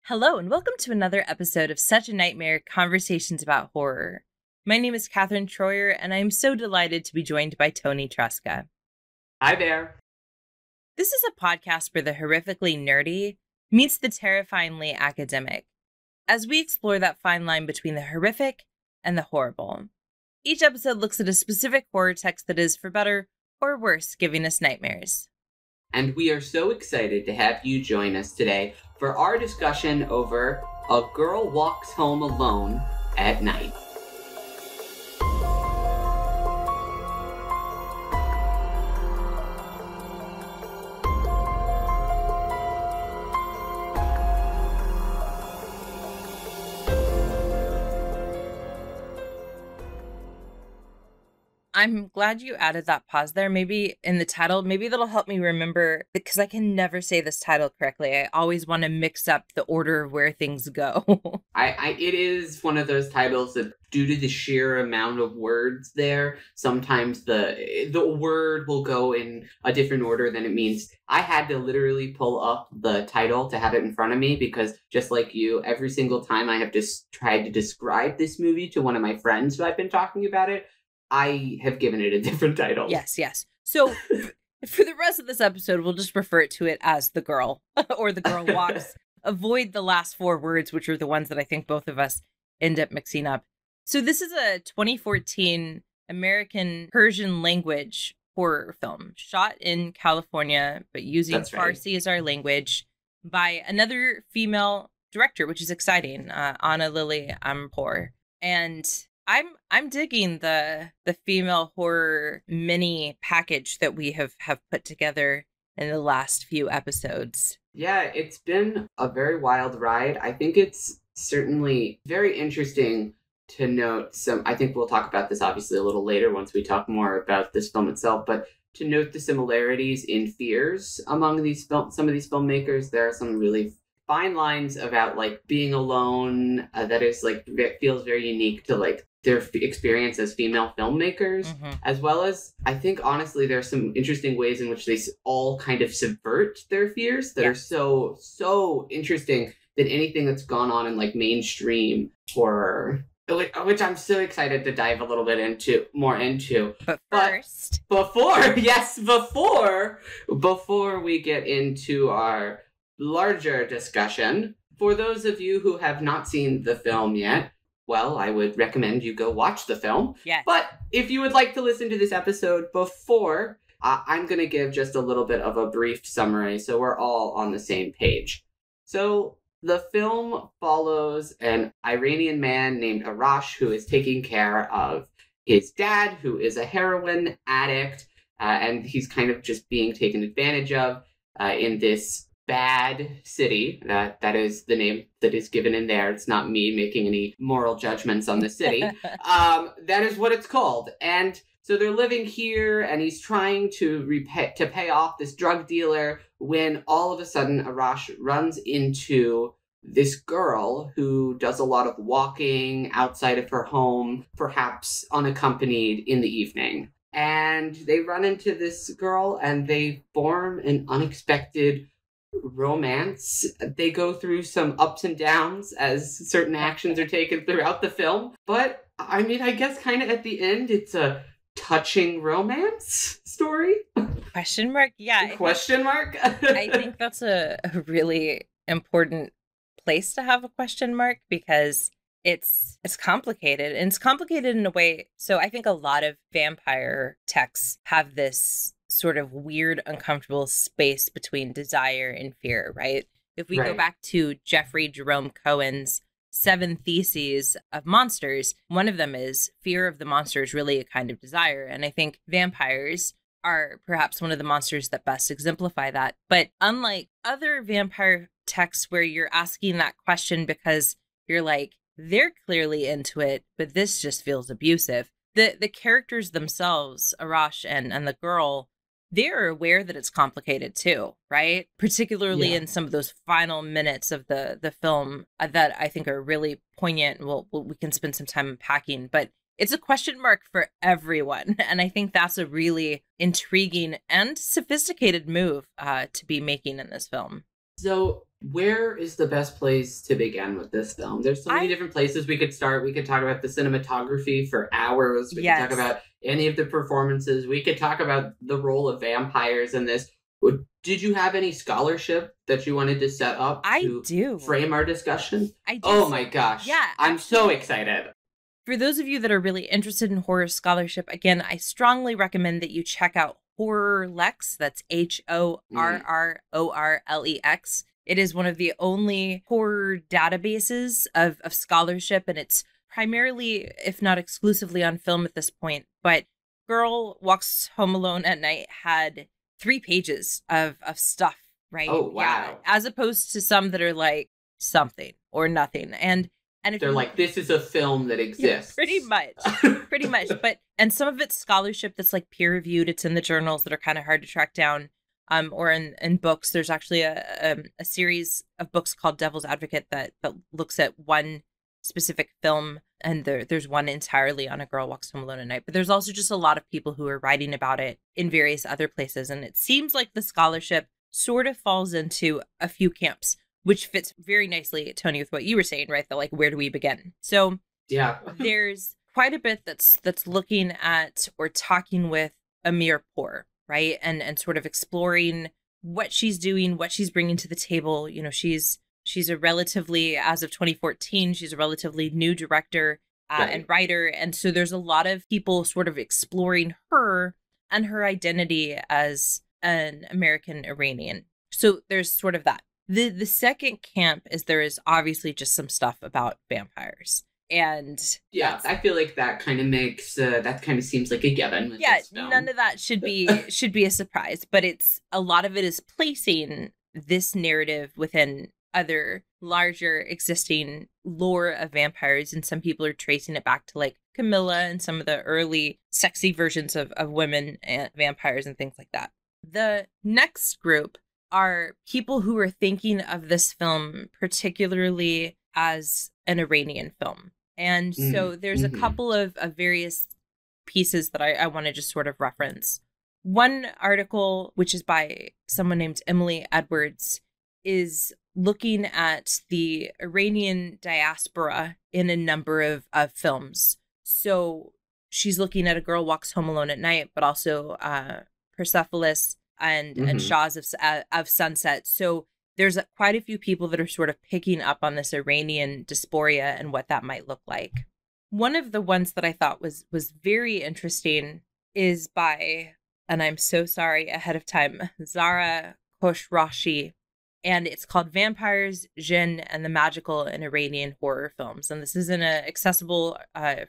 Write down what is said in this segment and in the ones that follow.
Hello, and welcome to another episode of Such a Nightmare Conversations about Horror. My name is Katherine Troyer, and I am so delighted to be joined by Toni Tresca. Hi there. This is a podcast where the horrifically nerdy meets the terrifyingly academic, as we explore that fine line between the horrific and the horrible. Each episode looks at a specific horror text that is, for better or worse, giving us nightmares. And we are so excited to have you join us today for our discussion over A Girl Walks Home Alone at Night. I'm glad you added that pause there. Maybe in the title, maybe that'll help me remember, because I can never say this title correctly. I always want to mix up the order of where things go. It is one of those titles that, due to the sheer amount of words there, sometimes the word will go in a different order than it means. I had to literally pull up the title to have it in front of me because, just like you, every single time I have just tried to describe this movie to one of my friends who I've been talking about it, I have given it a different title. Yes. So for the rest of this episode, we'll just refer to it as The Girl or The Girl Walks. Avoid the last four words, which are the ones that I think both of us end up mixing up. So this is a 2014 American Persian-language horror film shot in California, but using Farsi as our language by another female director, which is exciting, Ana Lily Amirpour. And I'm digging the female horror mini package that we have put together in the last few episodes. Yeah, it's been a very wild ride. I think it's certainly very interesting to note I think we'll talk about this obviously a little later once we talk more about this film itself, but to note the similarities in fears among some of these filmmakers. There are some really fine lines about being alone that is feels very unique to their experience as female filmmakers, as well as I think honestly there are some interesting ways in which they all kind of subvert their fears that are so interesting than anything that's gone on in mainstream horror, which I'm so excited to dive a little bit more into. But first, before we get into our larger discussion, for those of you who have not seen the film yet, well, I would recommend you go watch the film. Yes. But if you would like to listen to this episode before, I'm going to give just a little bit of a brief summary so we're all on the same page. So the film follows an Iranian man named Arash who is taking care of his dad, who is a heroin addict, and he's kind of just being taken advantage of in this bad city. That is the name that is given in there. It's not me making any moral judgments on the city. That is what it's called. And so they're living here, and he's trying to pay off this drug dealer when all of a sudden Arash runs into this girl who does a lot of walking outside of her home, perhaps unaccompanied in the evening. And they run into this girl, and they form an unexpected romance. They go through some ups and downs as certain actions are taken throughout the film. But, I mean, I guess kind of at the end, it's a touching romance story? Question mark? Yeah. Question mark? I think that's a really important place to have a question mark because it's complicated. And it's complicated in a way. So I think a lot of vampire texts have this sort of weird, uncomfortable space between desire and fear, right? If we go back to Jeffrey Jerome Cohen's 7 Theses of Monsters, one of them is fear of the monster is really a kind of desire. And I think vampires are perhaps one of the monsters that best exemplify that. But unlike other vampire texts where you're asking that question because you're like, they're clearly into it, but this just feels abusive. The characters themselves, Arash and the girl, they're aware that it's complicated too, right? Particularly in some of those final minutes of the film that I think are really poignant. We can spend some time unpacking, but it's a question mark for everyone. And I think that's a really intriguing and sophisticated move to be making in this film. So Where is the best place to begin with this film? There's so many different places we could start. We could talk about the cinematography for hours. We could talk about any of the performances. We could talk about the role of vampires in this. Did you have any scholarship that you wanted to set up to frame our discussion? I do. Oh my gosh. Yeah. I'm so excited. For those of you that are really interested in horror scholarship, again, I strongly recommend that you check out HorrorLex. That's HorrorLex. It is one of the only horror databases of scholarship, and it's primarily, if not exclusively, on film at this point. But Girl Walks Home Alone at Night had 3 pages of stuff, right? Oh, wow. Yeah, as opposed to some that are like something or nothing. And if they're like, this is a film that exists. Yeah, pretty much. And some of it's scholarship that's like peer reviewed. It's in the journals that are kind of hard to track down. Or in books. There's actually a series of books called Devil's Advocate that looks at one specific film, and there's one entirely on A Girl Walks Home Alone at Night. But there's also just a lot of people who are writing about it in various other places, and it seems like the scholarship sort of falls into a few camps, which fits very nicely, Toni, with what you were saying, right? That like, where do we begin? So yeah, there's quite a bit that's looking at or talking with Amirpour, right? And sort of exploring what she's doing, what she's bringing to the table. You know, she's a relatively, as of 2014, she's a relatively new director and writer. And so there's a lot of people sort of exploring her and her identity as an American Iranian. So there's sort of that. The second camp is there is obviously just some stuff about vampires. And yeah, I feel like that kind of makes that kind of seems like a given with this film. None of that should be a surprise, but it's a lot of it is placing this narrative within other larger existing lore of vampires, and some people are tracing it back to like Camilla and some of the early sexy versions of women and vampires and things like that. The next group are people who are thinking of this film particularly as an Iranian film. And so there's a couple of various pieces that I want to just sort of reference. One article, which is by someone named Emily Edwards, is looking at the Iranian diaspora in a number of films. So she's looking at A Girl Walks Home Alone at Night, but also Persepolis and Shahs of Sunset. So there's quite a few people that are sort of picking up on this Iranian dysphoria and what that might look like. One of the ones that I thought was very interesting is by, and I'm so sorry ahead of time, Zahra Khosroshahi, and it's called Vampires, Jinn, and the Magical in Iranian Horror Films. And this is in an accessible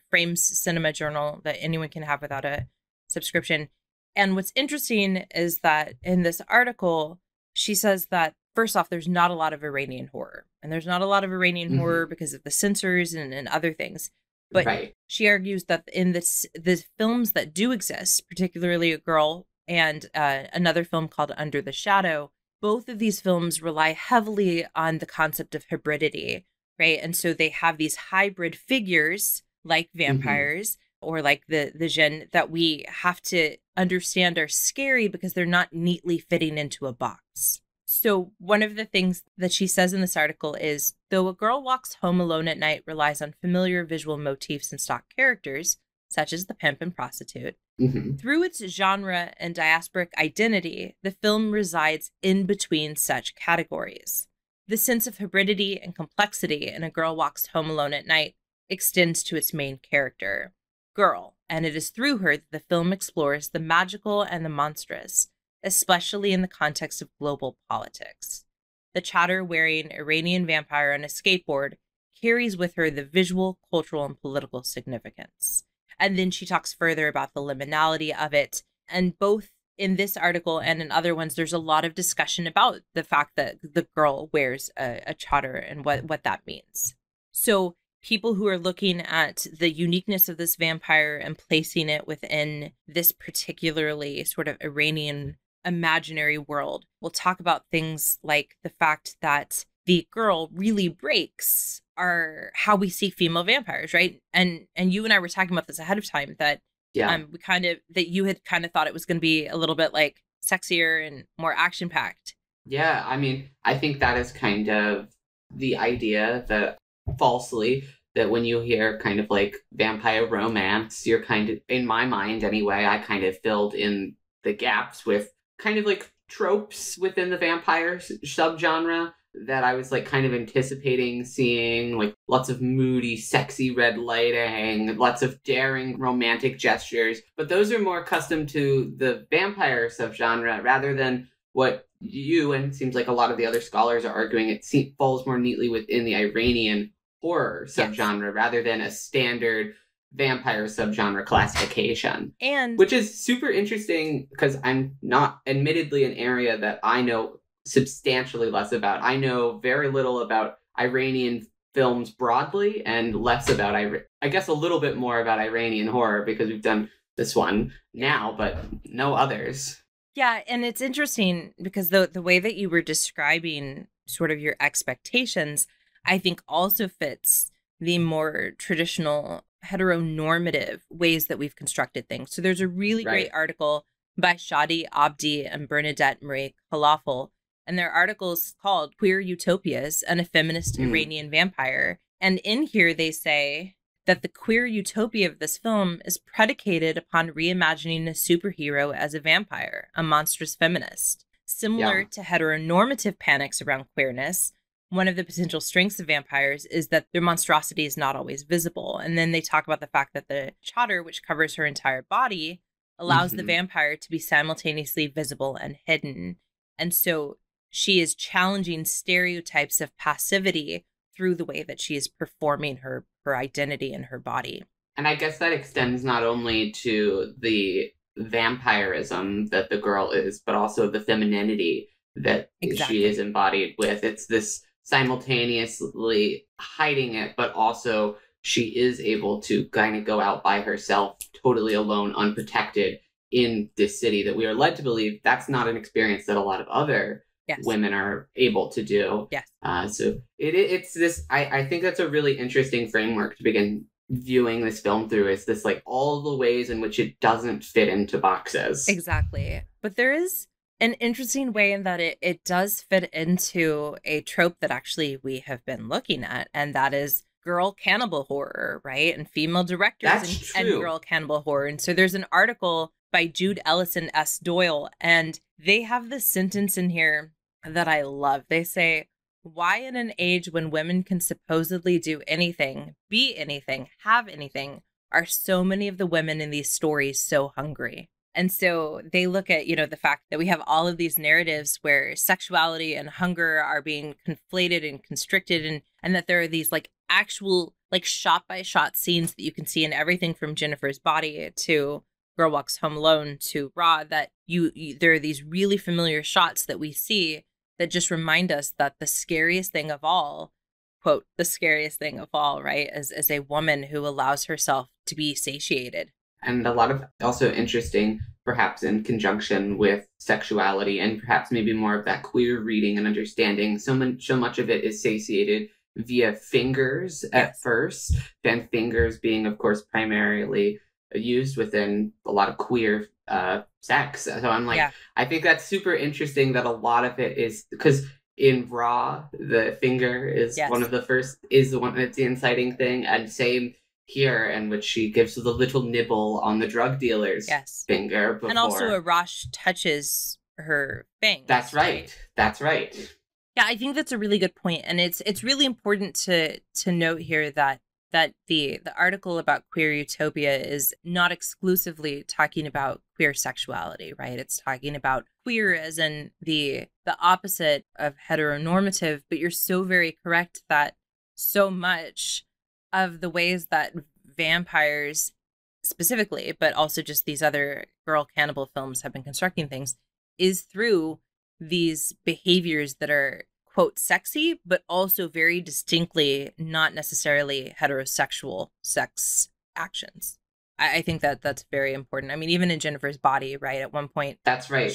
Frames Cinema journal that anyone can have without a subscription. And what's interesting is that in this article, she says that first off, there's not a lot of Iranian horror. And there's not a lot of Iranian horror because of the censors and other things. But she argues that in the films that do exist, particularly A Girl and another film called Under the Shadow, both of these films rely heavily on the concept of hybridity, right? And so they have these hybrid figures like vampires or like the Jinn that we have to understand are scary because they're not neatly fitting into a box. So one of the things that she says in this article is, though A Girl Walks Home Alone at Night relies on familiar visual motifs and stock characters, such as the pimp and prostitute, through its genre and diasporic identity, the film resides in between such categories. The sense of hybridity and complexity in A Girl Walks Home Alone at Night extends to its main character, Girl, and it is through her that the film explores the magical and the monstrous, especially in the context of global politics. The chador-wearing Iranian vampire on a skateboard carries with her the visual, cultural, and political significance. And then she talks further about the liminality of it. And both in this article and in other ones, there's a lot of discussion about the fact that the girl wears a chador and what that means. So people who are looking at the uniqueness of this vampire and placing it within this particularly sort of Iranian imaginary world will talk about things like the fact that the girl really breaks how we see female vampires, right? And you and I were talking about this ahead of time that that you had kind of thought it was going to be a little bit like sexier and more action packed. Yeah, I mean, I think that is kind of the idea that falsely that when you hear kind of like vampire romance, you're kind of, in my mind anyway, I kind of filled in the gaps with kind of like tropes within the vampire subgenre that I was like kind of anticipating seeing, like lots of moody, sexy red lighting, lots of daring romantic gestures. But those are more accustomed to the vampire subgenre rather than what you and it seems like a lot of the other scholars are arguing. It falls more neatly within the Iranian horror subgenre rather than a standard vampire subgenre classification. And which is super interesting because I'm not admittedly an area that I know substantially less about. I know very little about Iranian films broadly and less about I guess a little bit more about Iranian horror because we've done this one now, but no others. Yeah, and it's interesting because the way that you were describing sort of your expectations, I think also fits the more traditional heteronormative ways that we've constructed things. So there's a really great article by Shadee, Abdi, and Bernadette Marie Calafell, and their article's called Queer Utopias and a Feminist Iranian Vampire. And in here they say that the queer utopia of this film is predicated upon reimagining a superhero as a vampire, a monstrous feminist. Similar to heteronormative panics around queerness, one of the potential strengths of vampires is that their monstrosity is not always visible. And then they talk about the fact that the chador, which covers her entire body, allows the vampire to be simultaneously visible and hidden. And so she is challenging stereotypes of passivity through the way that she is performing her identity in her body. And I guess that extends not only to the vampirism that the girl is, but also the femininity that she is embodied with. It's this simultaneously hiding it, but also she is able to kind of go out by herself, totally alone, unprotected in this city that we are led to believe that's not an experience that a lot of other women are able to do. So it's this, I think that's a really interesting framework to begin viewing this film through, is this like all the ways in which it doesn't fit into boxes. Exactly. But there is an interesting way in that it does fit into a trope that actually we have been looking at, and that is girl-cannibal horror, right? And female directors and girl-cannibal horror. And so there's an article by Jude, Ellison, S. Doyle, and they have this sentence in here that I love. They say, why in an age when women can supposedly do anything, be anything, have anything, are so many of the women in these stories so hungry? And so they look at, the fact that we have all of these narratives where sexuality and hunger are being conflated and constricted, and that there are these like actual like shot by shot scenes that you can see in everything from Jennifer's Body to Girl Walks Home Alone to Raw, that there are these really familiar shots that we see that just remind us that the scariest thing of all, quote, the scariest thing of all, right, is a woman who allows herself to be satiated. And a lot of also interesting, perhaps in conjunction with sexuality and perhaps maybe more of that queer reading and understanding. So much of it is satiated via fingers at first, and fingers being, of course, primarily used within a lot of queer sex. So I'm like, I think that's super interesting that a lot of it is because in Raw, the finger is one of the first, is the one that's the inciting thing, and same here, in which she gives the little nibble on the drug dealer's finger before. And also Arash touches her fang. That's right. That's right. Yeah, I think that's a really good point. And it's really important to note here that the article about queer utopia is not exclusively talking about queer sexuality, right? It's talking about queer as in the opposite of heteronormative, but you're so very correct that so much of the ways that vampires specifically, but also just these other girl-cannibal films have been constructing things, is through these behaviors that are, quote, sexy, but also very distinctly not necessarily heterosexual sex actions. I think that that's very important. I mean, even in Jennifer's Body, right? At one point, that's right.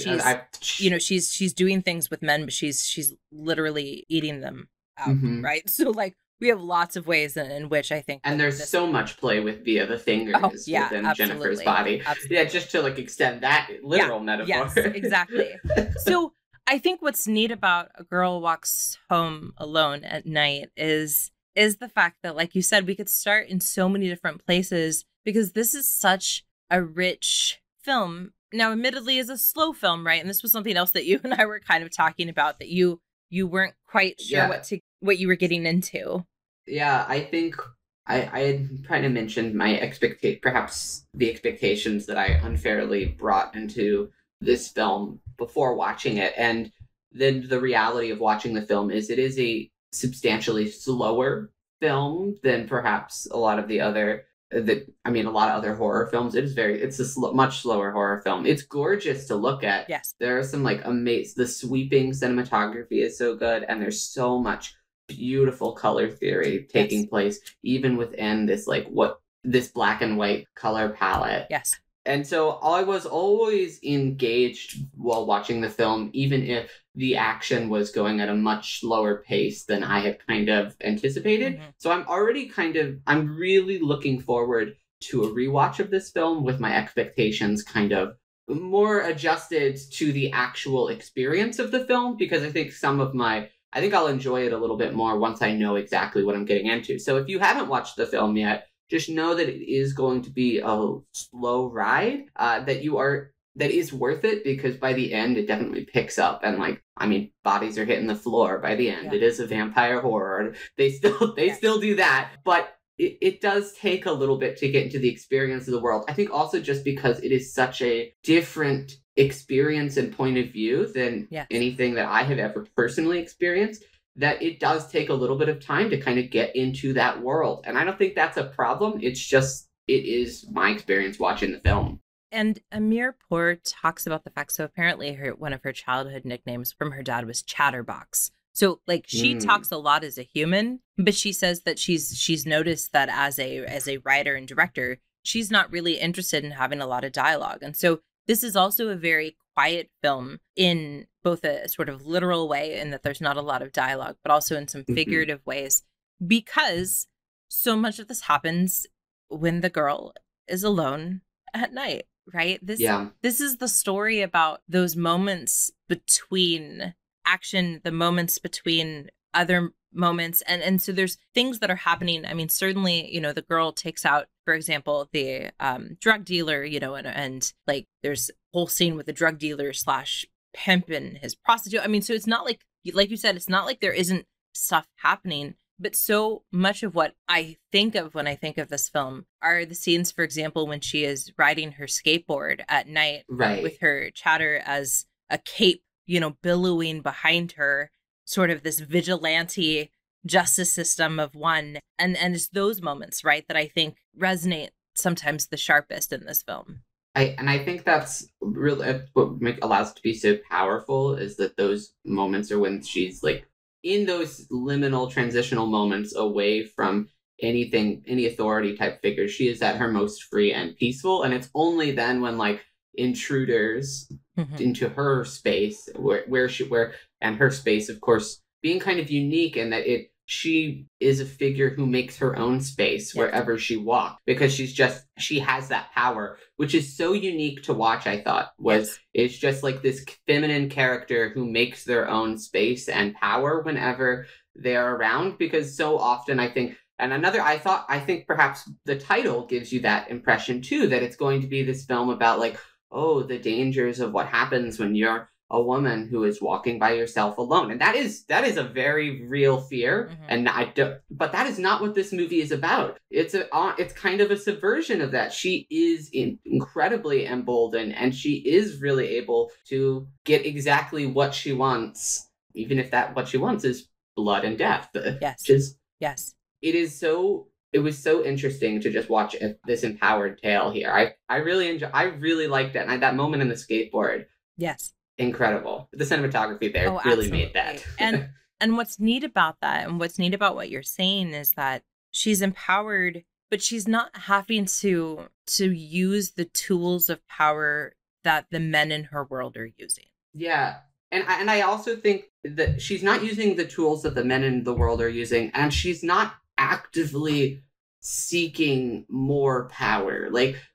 She's doing things with men, but she's literally eating them out, right? So like we have lots of ways in which I think, and there's so much play with via the fingers within Jennifer's Body. Absolutely. Yeah, just to like extend that literal metaphor. Yes, exactly. So I think what's neat about A Girl Walks Home Alone at Night is the fact that, like you said, we could start in so many different places because this is such a rich film. Now, admittedly, is a slow film, right? And this was something else that you and I were kind of talking about, that you weren't quite sure what you were getting into. Yeah, I think I had kind of mentioned my perhaps the expectations that I unfairly brought into this film before watching it, and then the reality of watching the film is it is a substantially slower film than perhaps a lot of other horror films. It's a much slower horror film. It's gorgeous to look at. Yes, there are some like amazing. The sweeping cinematography is so good, and there's so much beautiful color theory taking place even within this black and white color palette. Yes. And so I was always engaged while watching the film, even if the action was going at a much slower pace than I had kind of anticipated. Mm-hmm. So I'm really looking forward to a rewatch of this film with my expectations kind of more adjusted to the actual experience of the film, because I think I'll enjoy it a little bit more once I know exactly what I'm getting into. So if you haven't watched the film yet, just know that it is going to be a slow ride that is worth it, because by the end it definitely picks up, and bodies are hitting the floor by the end. Yeah. It is a vampire horror. They still do that, but it does take a little bit to get into the experience of the world. I think also just because it is such a different experience and point of view than anything that I have ever personally experienced, that it does take a little bit of time to kind of get into that world. And I don't think that's a problem. It is my experience watching the film. And Amirpour talks about the fact, so apparently one of her childhood nicknames from her dad was Chatterbox. So she talks a lot as a human, but she says that she's noticed that as a writer and director, she's not really interested in having a lot of dialogue. And so this is also a very quiet film in both a sort of literal way, in that there's not a lot of dialogue, but also in some figurative ways, because so much of this happens when the girl is alone at night, right? This is the story about those moments between action, the moments between other moments. And so there's things that are happening. I mean, certainly, the girl takes out, for example, the drug dealer, and there's a whole scene with the drug dealer / pimp and his prostitute. I mean, so it's not like you said, it's not like there isn't stuff happening, but so much of what I think of when I think of this film are the scenes, for example, when she is riding her skateboard at night, right, with her chatter as a cape, billowing behind her, sort of this vigilante justice system of one. And it's those moments, right, that I think resonate sometimes the sharpest in this film. I think that's really what allows it to be so powerful, is that those moments are when she's in those liminal transitional moments away from any authority type figure. She is at her most free and peaceful, and it's only then when intruders into her space, and her space, of course, being kind of unique in that she is a figure who makes her own space wherever she walks, because she has that power, which is so unique to watch. I thought it's just this feminine character who makes their own space and power whenever they're around, because so often I think perhaps the title gives you that impression too, that it's going to be this film about the dangers of what happens when you're a woman who is walking by yourself alone. And that is a very real fear. But that is not what this movie is about. It's kind of a subversion of that. She is incredibly emboldened, and she is really able to get exactly what she wants, even if what she wants is blood and death. Yes. It was so interesting to just watch this empowered tale here. I really liked it. And that moment in the skateboard. Yes. Incredible. The cinematography there really made that. And what's neat about that, and what's neat about what you're saying, is that she's empowered, but she's not having to use the tools of power that the men in her world are using. Yeah. And I also think that she's not using the tools that the men in the world are using, and she's not actively seeking more power,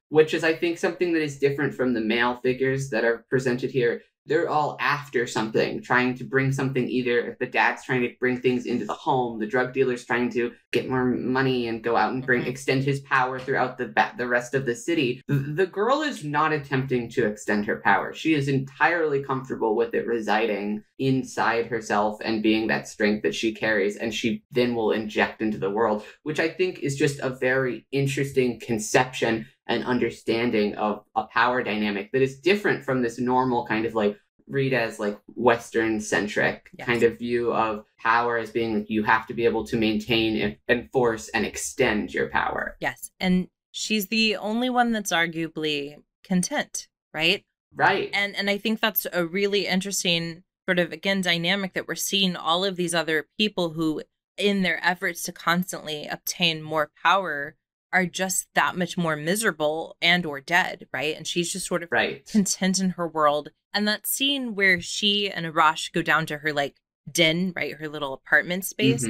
which is, I think, something that is different from the male figures that are presented here. they're all after something, trying to bring something. Either the dad's trying to bring things into the home, the drug dealer's trying to get more money and go out and extend his power throughout the rest of the city. The girl is not attempting to extend her power. She is entirely comfortable with it residing inside herself and being that strength that she carries, and she then will inject into the world, which I think is just a very interesting conception and understanding of a power dynamic that is different from this normal kind of like read as like Western centric kind of view of power as being like you have to be able to maintain, enforce, and extend your power. Yes. And she's the only one that's arguably content, right? Right. And I think that's a really interesting sort of, again, dynamic that we're seeing all of these other people who, in their efforts to constantly obtain more power, are just that much more miserable and or dead, right? And she's just sort of content in her world. And that scene where she and Arash go down to her like den, right, her little apartment space,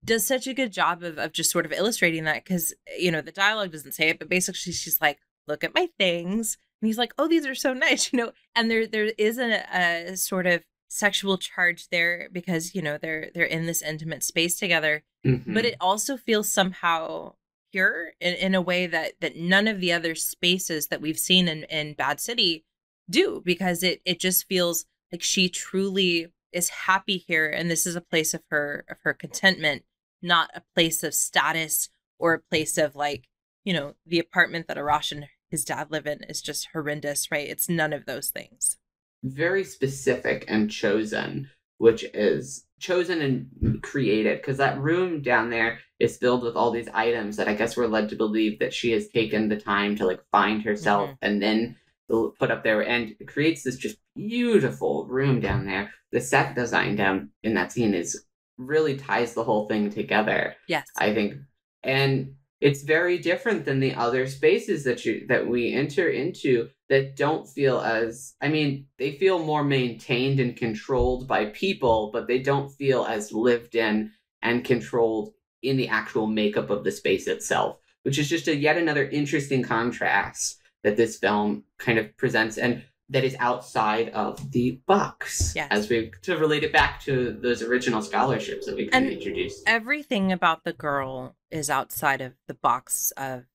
does such a good job of just sort of illustrating that, because, you know, the dialogue doesn't say it, but basically she's like, look at my things. And he's like, oh, these are so nice, you know. And there is a sort of sexual charge there because, you know, they're in this intimate space together. But it also feels somehow pure in a way that none of the other spaces that we've seen in Bad City do, because it just feels like she truly is happy here, and this is a place of her contentment, not a place of status or a place of like, you know, the apartment that Arash and his dad live in is just horrendous, right? It's none of those things. Very specific and chosen, which is chosen and created, because that room down there is filled with all these items that I guess we're led to believe that she has taken the time to like find herself and then put up there, and it creates this just beautiful room down there. The set design down in that scene is really ties the whole thing together. Yes, I think, and it's very different than the other spaces that we enter into that don't feel as, I mean, they feel more maintained and controlled by people, but they don't feel as lived in and controlled in the actual makeup of the space itself, which is just yet another interesting contrast that this film kind of presents, and that is outside of the box, as we to relate it back to those original scholarships that we kind of introduced. Everything about the girl is outside of the box of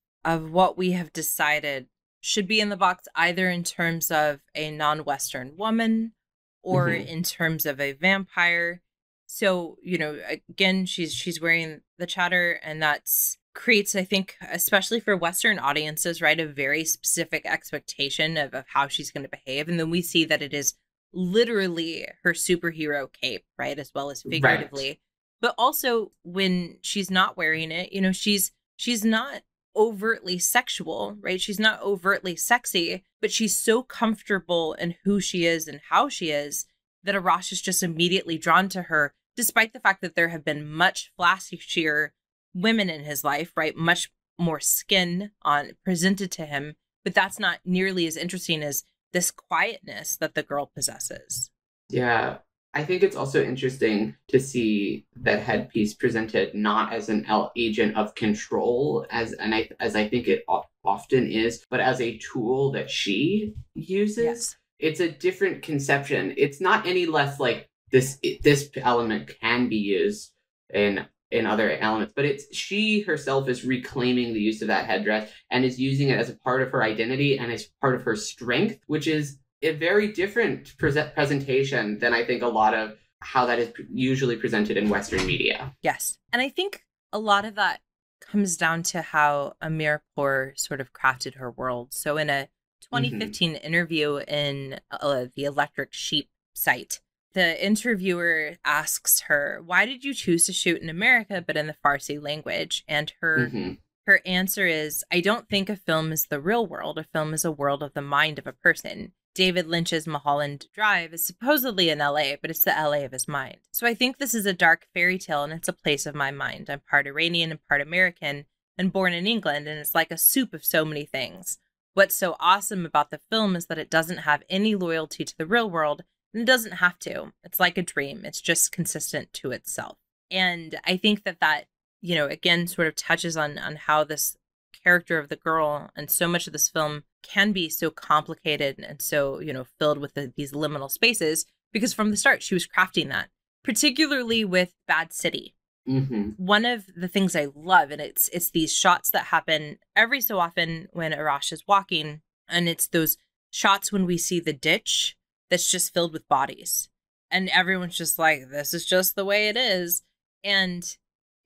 what we have decided should be in the box, either in terms of a non-Western woman or in terms of a vampire. So, you know, again, she's wearing the chatter, and that's creates, I think, especially for Western audiences, right, a very specific expectation of how she's going to behave. And then we see that it is literally her superhero cape, right, as well as figuratively. Right. But also when she's not wearing it, you know, she's not overtly sexual, right? She's not overtly sexy, but she's so comfortable in who she is and how she is that Arash is just immediately drawn to her, despite the fact that there have been much flashier women in his life, right? Much more skin on presented to him, but that's not nearly as interesting as this quietness that the girl possesses. Yeah, I think it's also interesting to see that headpiece presented not as an agent of control, as I think it often is, but as a tool that she uses. Yes. It's a different conception. It's not any less like this element can be used in other elements, but it's she herself is reclaiming the use of that headdress and is using it as a part of her identity and as part of her strength, which is a very different presentation than I think a lot of how that is usually presented in Western media. Yes. And I think a lot of that comes down to how Amirpour sort of crafted her world. So in a 2015 interview in the Electric Sheep site, the interviewer asks her, why did you choose to shoot in America but in the Farsi language? And her answer is, I don't think a film is the real world. A film is a world of the mind of a person. David Lynch's Mulholland Drive is supposedly in LA, but it's the LA of his mind. So I think this is a dark fairy tale, and it's a place of my mind. I'm part Iranian and part American and born in England, and it's like a soup of so many things. What's so awesome about the film is that it doesn't have any loyalty to the real world, and it doesn't have to. It's like a dream. It's just consistent to itself. And I think that, you know, again, sort of touches on how this character of the girl, and so much of this film can be so complicated and so, you know, filled with these liminal spaces, because from the start she was crafting that, particularly with Bad City. One of the things I love, and it's these shots that happen every so often when Arash is walking, and it's those shots when we see the ditch that's just filled with bodies, and everyone's just like, this is just the way it is. And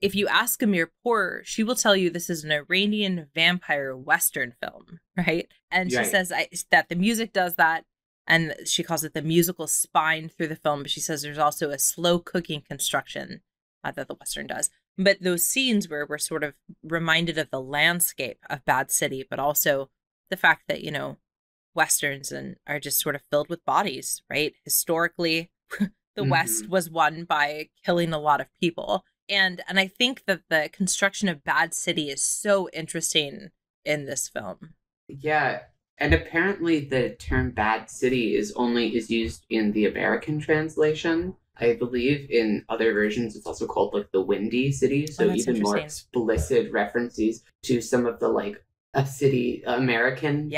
if you ask Amirpour, she will tell you this is an Iranian vampire Western film, right? And she says that the music does that, and she calls it the musical spine through the film, but she says there's also a slow cooking construction that the Western does. But those scenes where we're sort of reminded of the landscape of Bad City, but also the fact that, you know, Westerns are just sort of filled with bodies, right? Historically, the West was won by killing a lot of people. And I think that the construction of Bad City is so interesting in this film. Yeah. And apparently the term Bad City is used in the American translation. I believe in other versions it's also called like the Windy City. So even more explicit references to some of the like American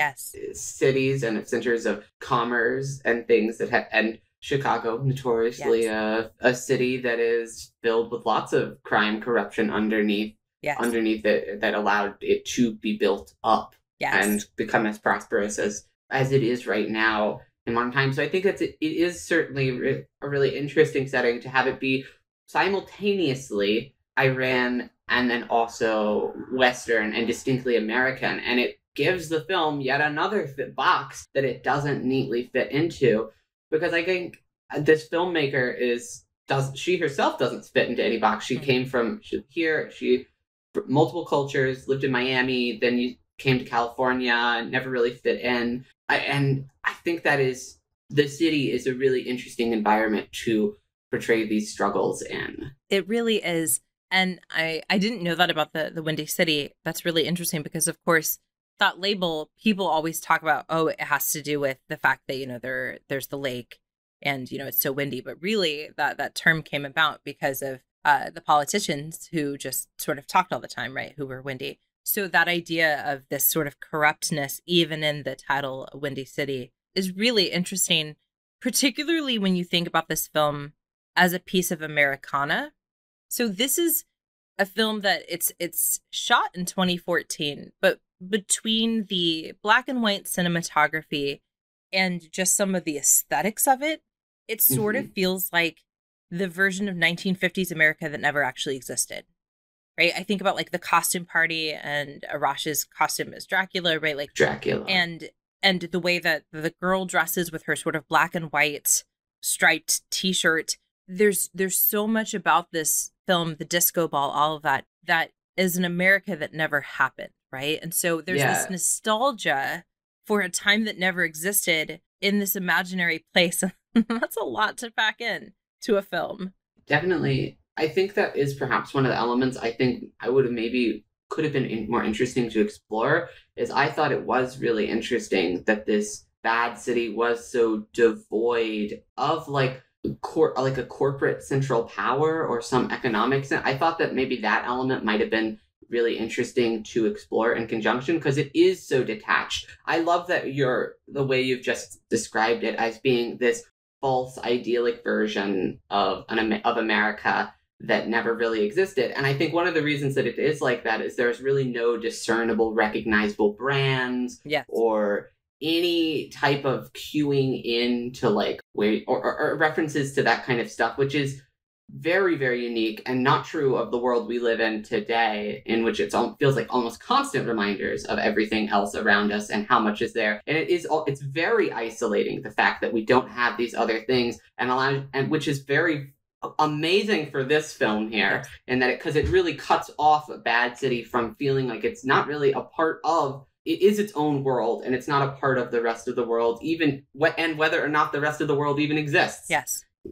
cities and centers of commerce and things that have, and Chicago, notoriously a city that is filled with lots of crime, corruption underneath it, that allowed it to be built up and become as prosperous as it is right now in modern times. So I think it is certainly a really interesting setting to have it be simultaneously Iran and then also Western and distinctly American. And it gives the film yet another box that it doesn't neatly fit into, because I think this filmmaker she herself doesn't fit into any box. She came from she multiple cultures, lived in Miami, then you came to California, never really fit in. I think that the city is a really interesting environment to portray these struggles in. It really is. And I didn't know that about the Windy City. That's really interesting because, of course, that label, people always talk about, oh, it has to do with the fact that, you know, there's the lake and, you know, it's so windy. But really, that term came about because of the politicians who just sort of talked all the time, right, who were windy. So that idea of this sort of corruptness, even in the title Windy City, is really interesting, particularly when you think about this film as a piece of Americana. So this is a film that it's shot in 2014, but between the black and white cinematography and just some of the aesthetics of it, it sort of feels like the version of 1950s America that never actually existed. Right? I think about like the costume party and Arash's costume as Dracula, right? Like Dracula. And the way that the girl dresses with her sort of black and white striped t-shirt. There's so much about this film, the disco ball, all of that is an America that never happened, right? And so there's this nostalgia for a time that never existed in this imaginary place. That's a lot to pack in to a film. Definitely. I think that is perhaps one of the elements I think I would have could have been more interesting to explore, is I thought it was really interesting that this Bad City was so devoid of like a corporate central power or some economic sense. I thought that maybe that element might have been really interesting to explore in conjunction, because it is so detached. I love that the way you've just described it as being this false idyllic version of America that never really existed. And I think one of the reasons that it is like that is there's really no discernible, recognizable brands or any type of cueing into like or references to that kind of stuff, which is very, very unique and not true of the world we live in today, in which it feels like almost constant reminders of everything else around us and how much is there. And it's very isolating, the fact that we don't have these other things, and which is very amazing for this film here, and that because it really cuts off a Bad City from feeling like it's not really a part of, it is its own world and it's not a part of the rest of the world, even and whether or not the rest of the world even exists.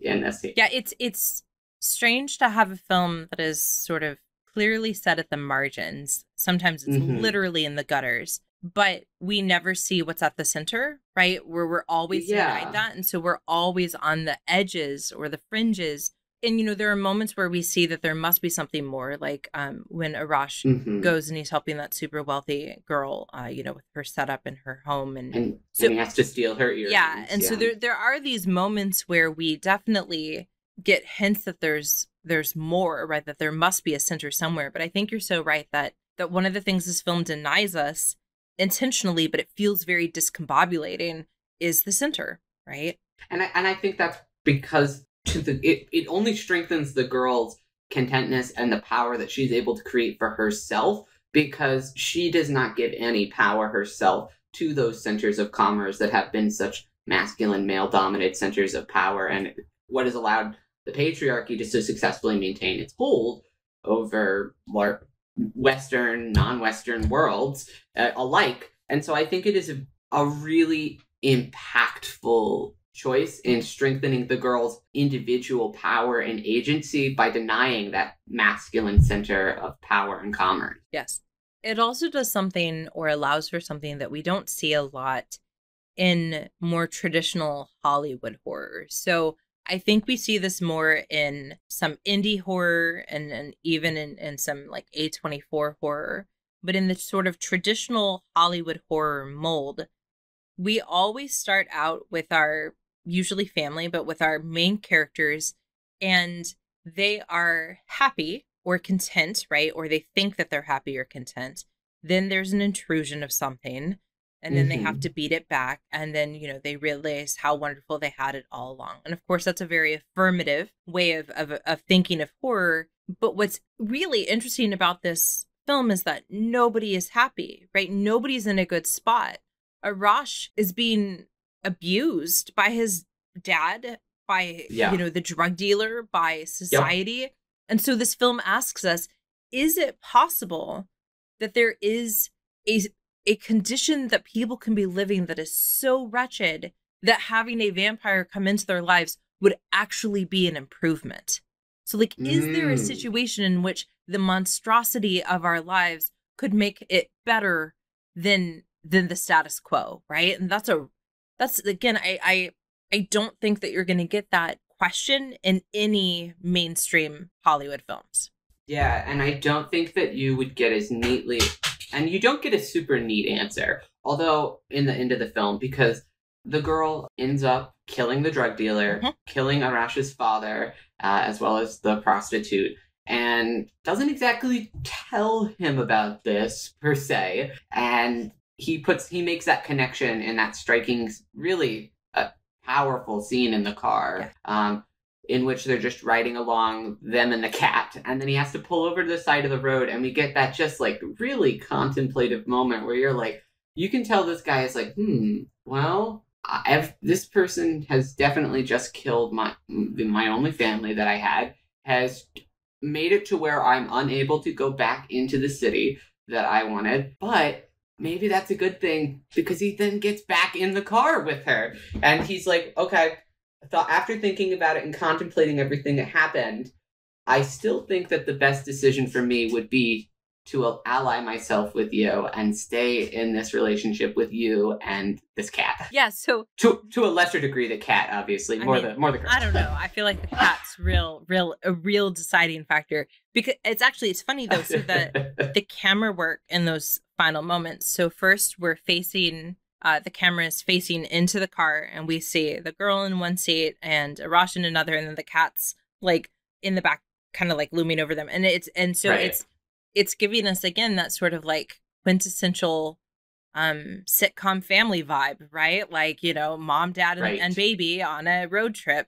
In this case. It's strange to have a film that is sort of clearly set at the margins. Sometimes it's literally in the gutters, but we never see what's at the center, right? Where we're always denied that. And so we're always on the edges or the fringes. And, there are moments where we see that there must be something more, like when Arash goes and he's helping that super wealthy girl, with her setup in her home. And he has to steal her earrings. Yeah. And so there are these moments where we definitely get hints that there's more, right? That there must be a center somewhere. But I think you're so right that one of the things this film denies us intentionally, but it feels very discombobulating, is the center, right? And I think that's because it only strengthens the girl's contentness and the power that she's able to create for herself, because she does not give any power herself to those centers of commerce that have been such masculine, male-dominated centers of power, and what has allowed the patriarchy to so successfully maintain its hold over Western, non-Western worlds alike. And so I think it is a really impactful choice in strengthening the girl's individual power and agency by denying that masculine center of power and commerce. Yes. It also does something, or allows for something, that we don't see a lot in more traditional Hollywood horror. So I think we see this more in some indie horror and even in some like A24 horror. But in the sort of traditional Hollywood horror mold, we always start out with our, usually family, but with our main characters, and they are happy or content, right? Or they think that they're happy or content. Then there's an intrusion of something, and then they have to beat it back. And then, they realize how wonderful they had it all along. And of course, that's a very affirmative way of thinking of horror. But what's really interesting about this film is that nobody is happy, right? Nobody's in a good spot. Arash is being abused by his dad, by the drug dealer, by society. Yep. And so this film asks us, is it possible that there is a condition that people can be living that is so wretched that having a vampire come into their lives would actually be an improvement? So is there a situation in which the monstrosity of our lives could make it better than the status quo, right? And that's again, I don't think that you're going to get that question in any mainstream Hollywood films. Yeah, and I don't think that you would get as neatly, and you don't get a super neat answer, although in the end of the film, because the girl ends up killing the drug dealer, killing Arash's father, as well as the prostitute, and doesn't exactly tell him about this per se, and he makes that connection in that striking, really powerful scene in the car, in which they're just riding along, them and the cat, and then he has to pull over to the side of the road, and we get that just really contemplative moment where you're like, you can tell this guy is like, well, this person has definitely just killed my only family that I had, has made it to where I'm unable to go back into the city that I wanted, but maybe that's a good thing, because he then gets back in the car with her. And he's like, okay, after thinking about it and contemplating everything that happened, I still think that the best decision for me would be to ally myself with you and stay in this relationship with you and this cat. Yeah, so to a lesser degree, the cat, obviously, more the girl. I don't know. I feel like the cat's a real deciding factor, because it's funny though. So the camera work in those final moments. So first we're facing. The camera is facing into the car, and we see the girl in one seat and Arash in another, and then the cat's in the back, kind of looming over them. And it's giving us again that sort of quintessential sitcom family vibe, right? Mom, dad, and baby on a road trip.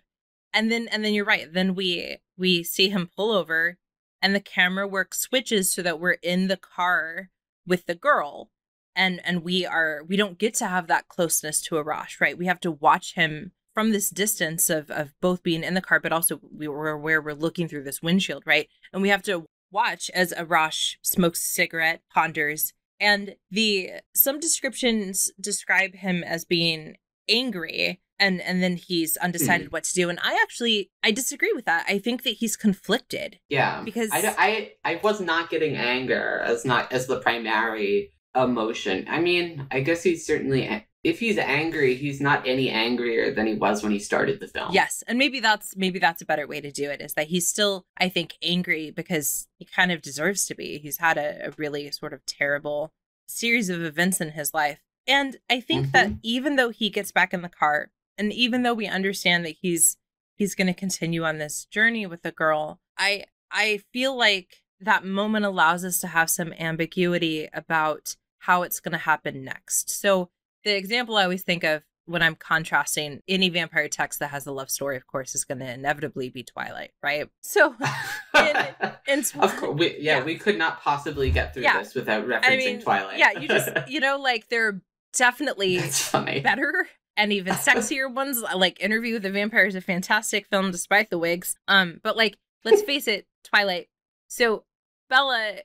And then you're right. Then we see him pull over, and the camera work switches so that we're in the car with the girl. And we don't get to have that closeness to Arash, right? We have to watch him from this distance of both being in the car, but also where we're looking through this windshield, right? And we have to watch as Arash smokes a cigarette, ponders, and some descriptions describe him as being angry, and then he's undecided what to do. And I disagree with that. I think that he's conflicted. Yeah, because I was not getting anger as the primary emotion. I mean, I guess he certainly if he's angry, he's not any angrier than he was when he started the film. Yes, and maybe that's a better way to do it, is that he's still, I think, angry because he kind of deserves to be. He's had a really sort of terrible series of events in his life. And I think that even though he gets back in the car, and even though we understand that he's going to continue on this journey with the girl, I feel like that moment allows us to have some ambiguity about how it's going to happen next. So the example I always think of when I'm contrasting any vampire text that has a love story, of course, is going to inevitably be Twilight, right? So, of course, we could not possibly get through this without referencing Twilight. Yeah, you just, like, there are definitely better and even sexier ones. Like, Interview with the Vampire is a fantastic film, despite the wigs. But, like, let's face it, Twilight. So Bella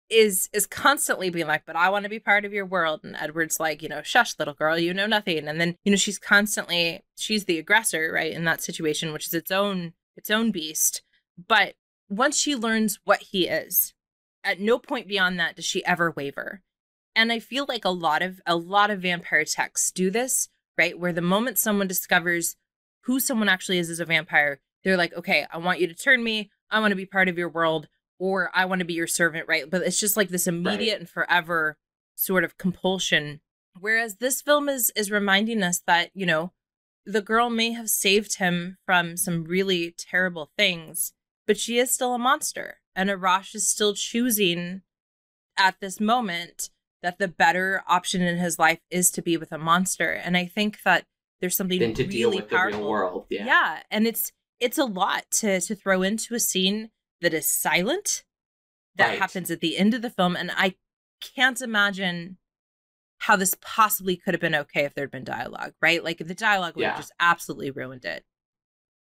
is constantly being like, but I want to be part of your world. And Edward's like, shush, little girl, you know nothing. And then, she's the aggressor, right, in that situation, which is its own beast. But once she learns what he is, at no point beyond that does she ever waver. And I feel like a lot of vampire texts do this, right? Where the moment someone discovers who someone actually is as a vampire, they're like, okay, I want you to turn me. I want to be part of your world, or I want to be your servant, right? But it's just like this immediate and forever sort of compulsion. Whereas this film is reminding us that, the girl may have saved him from some really terrible things, but she is still a monster. And Arash is still choosing at this moment that the better option in his life is to be with a monster. And I think that there's something than to really deal with powerful. The real world. Yeah. And it's a lot to throw into a scene that is silent, that happens at the end of the film. And I can't imagine how this possibly could have been okay if there'd been dialogue, right? Like, the dialogue would have just absolutely ruined it.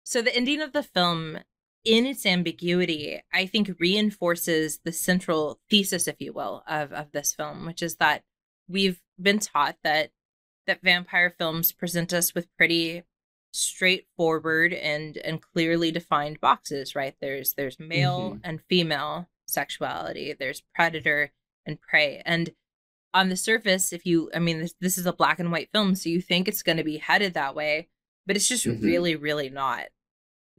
So the ending of the film, in its ambiguity, I think reinforces the central thesis, if you will, of this film, which is that we've been taught that vampire films present us with pretty straightforward and clearly defined boxes, right? There's male and female sexuality, there's predator and prey. And on the surface, this is a black and white film, so you think it's going to be headed that way, but it's just really, really not.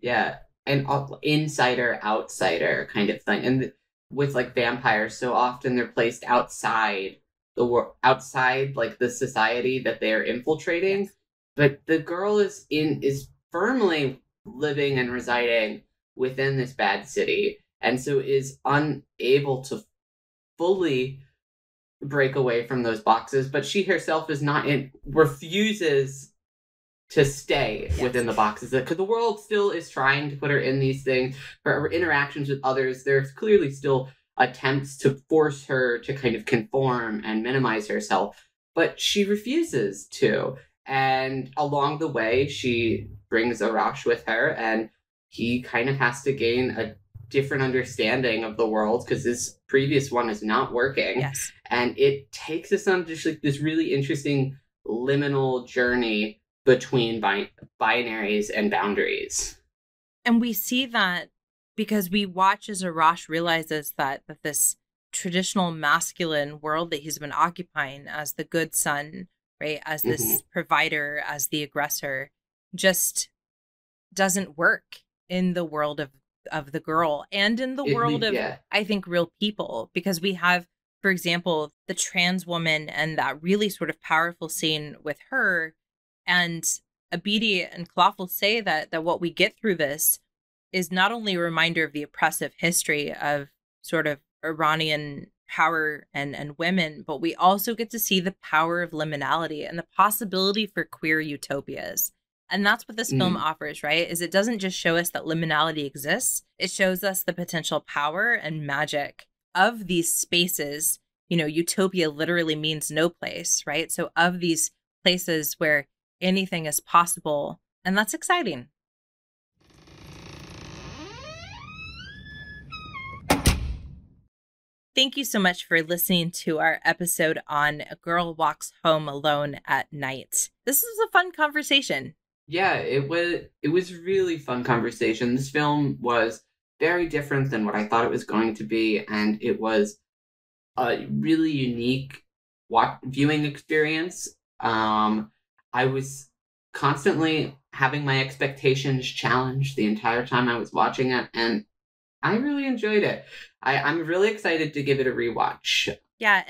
Yeah. And insider, outsider kind of thing. And with like vampires, so often they're placed outside outside like the society that they're infiltrating. Yes. But the girl is firmly living and residing within this bad city, and so is unable to fully break away from those boxes. But she herself refuses to stay within the boxes, because the world still is trying to put her in these things. For her interactions with others, there's clearly still attempts to force her to kind of conform and minimize herself, but she refuses to. And along the way, she brings Arash with her, and he kind of has to gain a different understanding of the world because his previous one is not working. Yes. And it takes us on just like this really interesting liminal journey between binaries and boundaries. And we see that because we watch as Arash realizes that this traditional masculine world that he's been occupying as the good son, right, as this provider, as the aggressor, just doesn't work in the world of the girl and in the world of, I think, real people. Because we have, for example, the trans woman and that really sort of powerful scene with her. And Abdi and Calafell say that what we get through this is not only a reminder of the oppressive history of sort of Iranian power and women, but we also get to see the power of liminality and the possibility for queer utopias. And that's what this film offers, right? Is it doesn't just show us that liminality exists. It shows us the potential power and magic of these spaces. Utopia literally means no place, right? So of these places where anything is possible, and that's exciting. Thank you so much for listening to our episode on A Girl Walks Home Alone at Night. This was a fun conversation. Yeah, it was really fun conversation. This film was very different than what I thought it was going to be, and it was a really unique viewing experience. I was constantly having my expectations challenged the entire time I was watching it, and I really enjoyed it. I'm really excited to give it a rewatch. Yeah,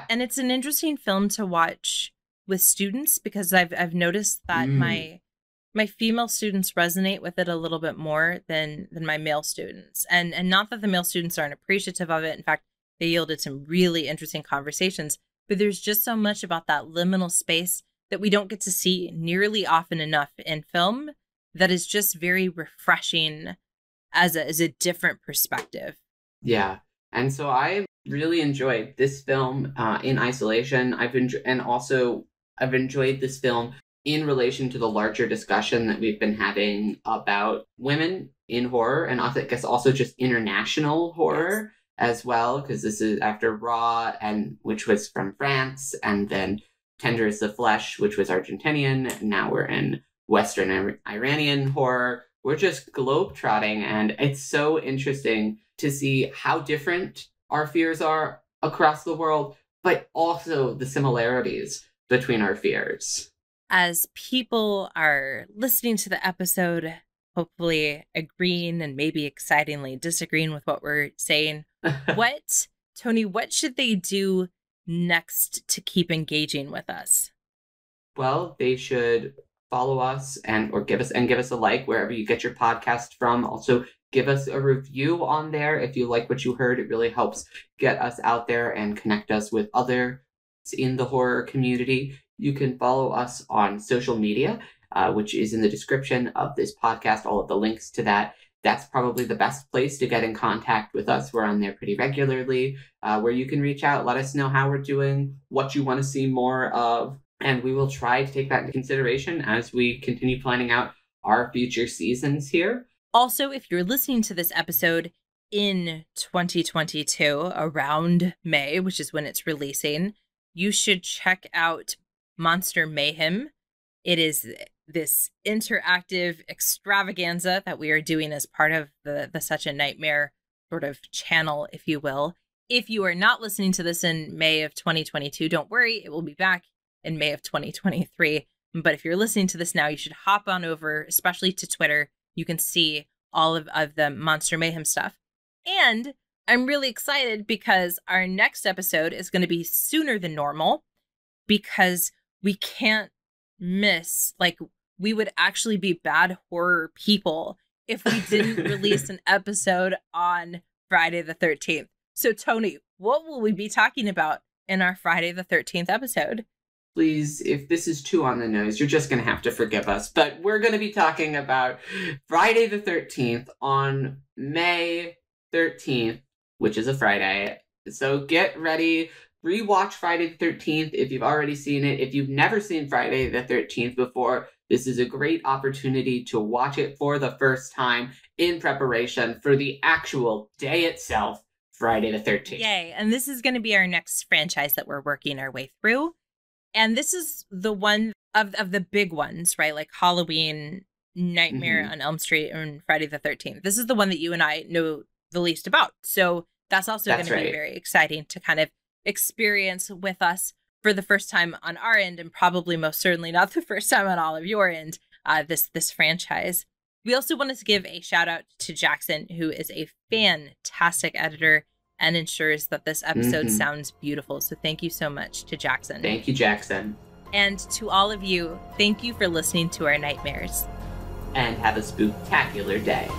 and it's an interesting film to watch with students, because I've noticed that my female students resonate with it a little bit more than my male students. And not that the male students aren't appreciative of it. In fact, they yielded some really interesting conversations. But there's just so much about that liminal space that we don't get to see nearly often enough in film that is just very refreshing as a different perspective. Yeah. And so I really enjoyed this film in isolation. I've enjoyed this film in relation to the larger discussion that we've been having about women in horror, and I guess also just international horror as well, because this is after Raw, which was from France, and then Tender is the Flesh, which was Argentinian. Now we're in Western Iranian horror. We're just globetrotting, and it's so interesting to see how different our fears are across the world, but also the similarities between our fears. As people are listening to the episode, hopefully agreeing and maybe excitingly disagreeing with what we're saying, Toni, what should they do next to keep engaging with us? Well, they should follow us or give us a like wherever you get your podcast from. Also, give us a review on there if you like what you heard. It really helps get us out there and connect us with others in the horror community. You can follow us on social media, which is in the description of this podcast, all of the links to that. That's probably the best place to get in contact with us. We're on there pretty regularly, where you can reach out, let us know how we're doing, what you want to see more of, and we will try to take that into consideration as we continue planning out our future seasons here. Also, if you're listening to this episode in 2022, around May, which is when it's releasing, you should check out Monster Mayhem. It is this interactive extravaganza that we are doing as part of the Such a Nightmare sort of channel, if you will. If you are not listening to this in May of 2022, don't worry, it will be back in May of 2023. But if you're listening to this now, you should hop on over, especially to Twitter. You can see all of the Monster Mayhem stuff. And I'm really excited because our next episode is going to be sooner than normal, because we can't miss, we would actually be bad horror people if we didn't release an episode on Friday the 13th. So, Toni, what will we be talking about in our Friday the 13th episode? Please, if this is too on the nose, you're just going to have to forgive us. But we're going to be talking about Friday the 13th on May 13th, which is a Friday. So get ready. Rewatch Friday the 13th if you've already seen it. If you've never seen Friday the 13th before, this is a great opportunity to watch it for the first time in preparation for the actual day itself, Friday the 13th. Yay. And this is going to be our next franchise that we're working our way through. And this is the one of the big ones, right? Like Halloween, Nightmare on Elm Street, and Friday the 13th. This is the one that you and I know the least about. So that's also going to be very exciting to kind of experience with us for the first time on our end, and probably most certainly not the first time on all of your end, this franchise. We also wanted to give a shout out to Jackson, who is a fantastic editor and ensures that this episode sounds beautiful. So thank you so much to Jackson. Thank you, Jackson. And to all of you, thank you for listening to our nightmares. And have a spooktacular day.